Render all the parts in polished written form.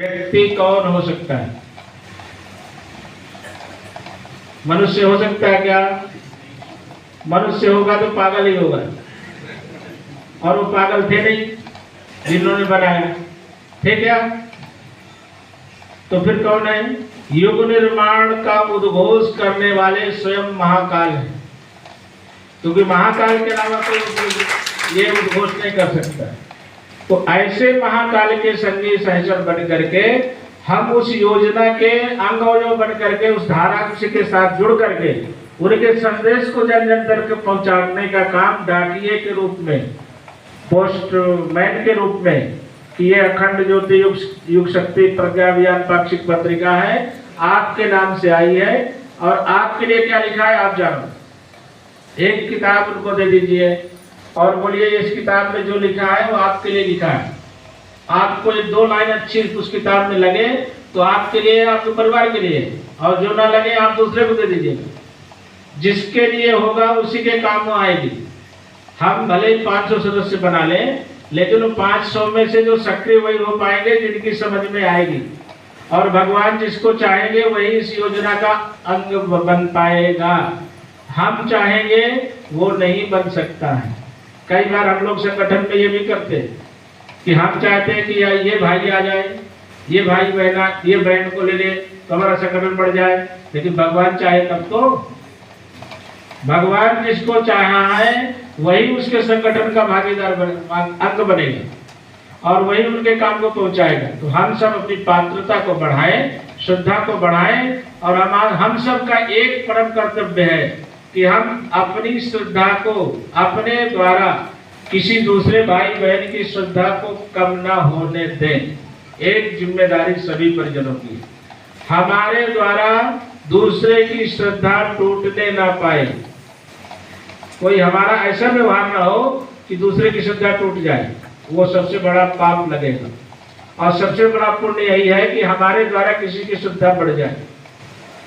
व्यक्ति कौन हो सकता है? मनुष्य हो सकता है क्या? मनुष्य होगा तो पागल ही होगा, और वो पागल थे नहीं जिन्होंने बनाया, थे क्या? तो फिर कौन है? युग निर्माण का उद्घोष करने वाले स्वयं महाकाल है, क्योंकि महाकाल के अलावा कोई ये उद्घोष नहीं कर सकता। तो ऐसे महाकाल के संगी सहचर बन करके हम उस योजना के अंग अवयव बन करके उस धारांश के साथ जुड़ करके उनके संदेश को जन जन तक पहुंचाने का काम डाकिये के रूप में, पोस्टमैन के रूप में, कि ये अखंड ज्योति युग शक्ति प्रज्ञा अभियान पाक्षिक पत्रिका है, आपके नाम से आई है और आपके लिए क्या लिखा है आप जानो। एक किताब उनको दे दीजिए और बोलिए इस किताब में जो लिखा है वो आपके लिए लिखा है। आपको एक दो लाइन अच्छी उस किताब में लगे तो आपके लिए, आपके परिवार के लिए, और जो ना लगे आप दूसरे को दे दीजिए। जिसके लिए होगा उसी के काम में आएगी। हम भले ही 500 सदस्य बना लें, लेकिन वो 500 में से जो सक्रिय वही हो पाएंगे जिनकी समझ में आएगी, और भगवान जिसको चाहेंगे वही इस योजना का अंग बन पाएगा। हम चाहेंगे वो नहीं बन सकता है। कई बार हम लोग संगठन में ये भी करते हैं कि हम चाहते हैं कि ये भाई आ जाए, ये भाई बहना, ये बहन को ले ले तो हमारा संगठन बढ़ जाए, लेकिन भगवान चाहे तब तो। भगवान जिसको चाहा है वही उसके संगठन का भागीदार अंग बनेगा और वही उनके काम को पहुंचाएगा। तो हम सब अपनी पात्रता को बढ़ाएं, श्रद्धा को बढ़ाएं, और हम सब का एक परम कर्तव्य है कि हम अपनी श्रद्धा को अपने द्वारा किसी दूसरे भाई बहन की श्रद्धा को कम ना होने दें। एक जिम्मेदारी सभी परिजनों की, हमारे द्वारा दूसरे की श्रद्धा टूटने ना पाए। कोई हमारा ऐसा व्यवहार ना हो कि दूसरे की श्रद्धा टूट जाए, वो सबसे बड़ा पाप लगेगा। और सबसे बड़ा पुण्य यही है कि हमारे द्वारा किसी की श्रद्धा बढ़ जाए।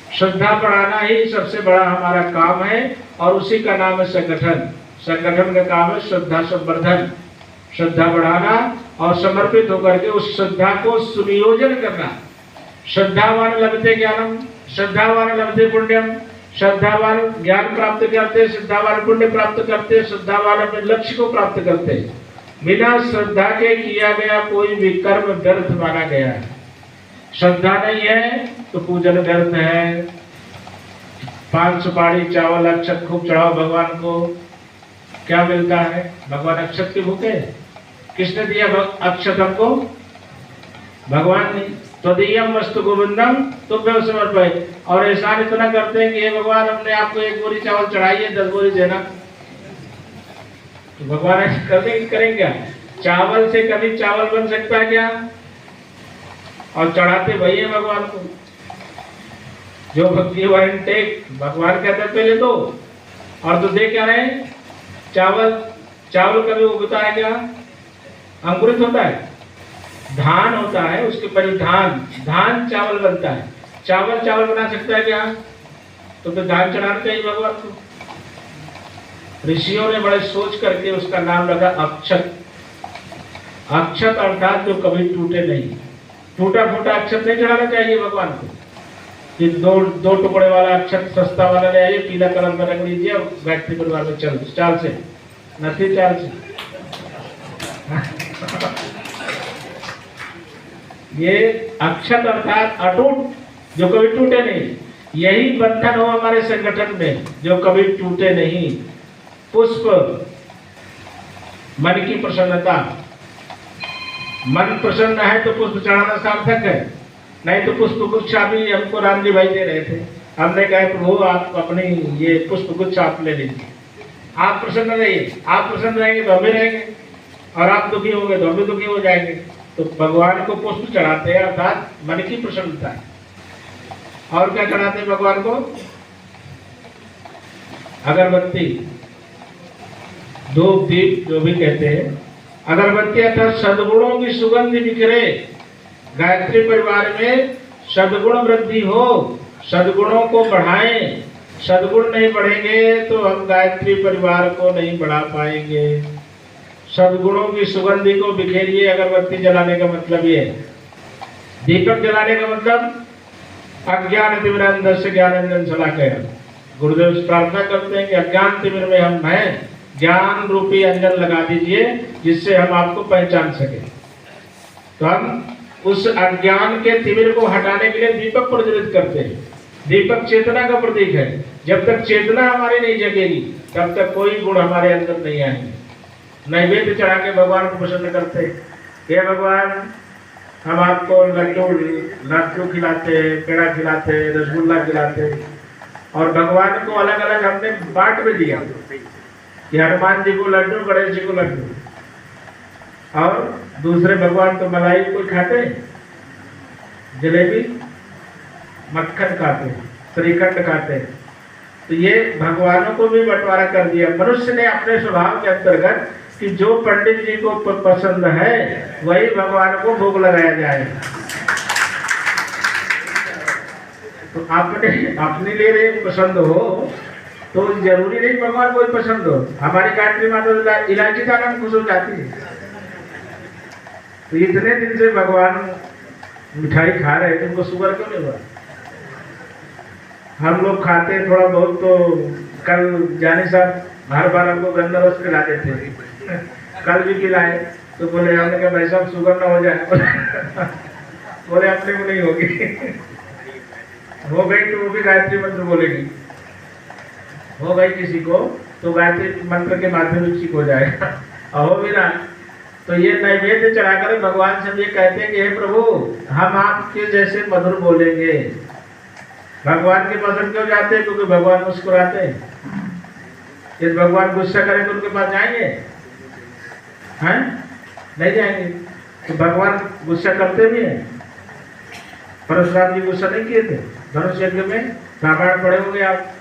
श्रद्धा बढ़ाना ही सबसे बड़ा हमारा काम है, और उसी का नाम है संगठन। संगठन का काम है श्रद्धा संवर्धन, श्रद्धा बढ़ाना और समर्पित होकर के उस श्रद्धा को सुनियोजन करना। श्रद्धावान लभते ज्ञानम, श्रद्धावान लभते पुण्यम। श्रद्धावान ज्ञान प्राप्त करते, श्रद्धावान पुण्य प्राप्त करते, श्रद्धावान अपने लक्ष्य को प्राप्त करते। बिना श्रद्धा के किया गया कोई भी कर्म व्यर्थ माना गया है। श्रद्धा नहीं है तो पूजन व्यर्थ है। 5 सुपारी चावल अक्षत खूब चढ़ाओ भगवान को, क्या मिलता है? भगवान अक्षत के भूखे। किसने दिया अक्षत हमको? भगवान ने। त्वदीयम वस्तु गोविंदम तुभ्यं समर्पये। और एहसान इतना करते हैं कि हे भगवान अपने आप को 1 बोरी चावल चढ़ाइए, 10 बोरी देना। तो भगवान ऐसे करेंगे क्या? चावल से कभी चावल बन सकता है क्या? और चढ़ाते वही है भगवान को। जो भक्ति वन टेक, भगवान कहते हैं पहले दो, और तो दे क्या रहे? चावल। चावल कभी उगता है क्या? अंकुरित होता है। धान होता है, उसके परिधान धान चावल बनता है। चावल चावल बना सकता है क्या? तो फिर धान चढ़ाना चाहिए भगवान को। ऋषियों ने बड़े सोच करके उसका नाम रखा अक्षत। अक्षत अर्थात जो कभी टूटे नहीं। टूटा फूटा अक्षत नहीं चढ़ाना चाहिए भगवान को। कि दो टुकड़े वाला अक्षत सस्ता वाला ले आइए, पीला कलर में रख लीजिए और गायत्री परिवार में चाल से नथी चाल से। ये अक्षत अर्थात अटूट, जो कभी टूटे नहीं। यही बंधन हो हमारे संगठन में, जो कभी टूटे नहीं। पुष्प, मन की प्रसन्नता। मन प्रसन्न है तो पुष्प चढ़ाना सार्थक है, नहीं तो पुष्प गुच्छा भी हमको राम जी भाई दे रहे थे। हमने कहा प्रभु आप अपनी ये पुष्प गुच्छा आप ले लीजिए, आप प्रसन्न रहिए। आप प्रसन्न रहेंगे तो हम भी रहेंगे, और आप दुखी होंगे तो हम भी दुखी हो जाएंगे। तो भगवान को पुष्प चढ़ाते हैं अर्थात मन की प्रसन्नता है। और क्या चढ़ाते हैं भगवान को? अगरबत्ती, धूप, दीप जो भी कहते हैं। अगरबत्ती अर्थात सद्गुणों की सुगंध बिखरे। गायत्री परिवार में सद्गुण वृद्धि हो, सद्गुणों को बढ़ाएं। सद्गुण नहीं बढ़ेंगे तो हम गायत्री परिवार को नहीं बढ़ा पाएंगे। सद्गुणों की सुगंधी को बिखेरिए। अगरबत्ती जलाने का मतलब ये है। दीपक जलाने का मतलब अज्ञान तिमिरांधस्य ज्ञानांजन शलाकया। गुरुदेव से प्रार्थना करते हैं कि अज्ञान तिमिर में हम हैं, ज्ञान रूपी अंजन लगा दीजिए जिससे हम आपको पहचान सके। तो हम उस अज्ञान के तिमिर को हटाने के लिए दीपक प्रज्वलित करते हैं। दीपक चेतना का प्रतीक है। जब तक चेतना हमारी नहीं जगेगी तब तक कोई गुण हमारे अंदर नहीं आएंगे। नैवेद्य चढ़ा के भगवान को प्रसन्न करते, हे भगवान हम आपको लड्डू खिलाते, पेड़ा खिलाते, रसगुल्ला खिलाते, और भगवान को अलग अलग हमने बांट में दिया कि हनुमान जी को लड्डू, गणेश जी को लड्डू, और दूसरे भगवान तो मलाई कोई खाते, जलेबी, मक्खन खाते, श्रीखंड खाते। तो ये भगवानों को भी बंटवारा कर दिया। मनुष्य ने अपने स्वभाव के अंतर्गत कि जो पंडित जी को पसंद है वही भगवान को भोग लगाया जाए। तो अपने लिए पसंद हो तो जरूरी नहीं भगवान को पसंद हो। हमारी गायत्री माता इलायची दाना में खुश हो जाती है। तो इतने दिन से भगवान मिठाई खा रहे थे, उनको शुगर क्यों नहीं हुआ? हम लोग खाते थोड़ा बहुत। तो कल जानी साहब हर बार हमको गंदा रस खिला देते हैं। कल भी खिलाए तो बोले, हमने कहा भाई साहब शुगर ना हो जाए। बोले अपने को नहीं होगी। हो गई तो वो भी गायत्री मंत्र बोलेगी, हो गई किसी को तो गायत्री मंत्र के माध्यम से ठीक हो जाएगा, और हो भी ना तो ये नैवेद्य चढ़ाकर भगवान से ये कहते हैं कि हे प्रभु हम आपके जैसे मधुर बोलेंगे। भगवान के पसंद क्यों जाते हैं? क्योंकि भगवान मुस्कुराते हैं। यदि भगवान गुस्सा करें तो उनके पास जाएंगे? हैं? नहीं जाएंगे। तो भगवान गुस्सा करते भी हैं। परशुराम जी गुस्सा नहीं किए थे धनुष यज्ञ में, रामायण पढ़े होंगे आप।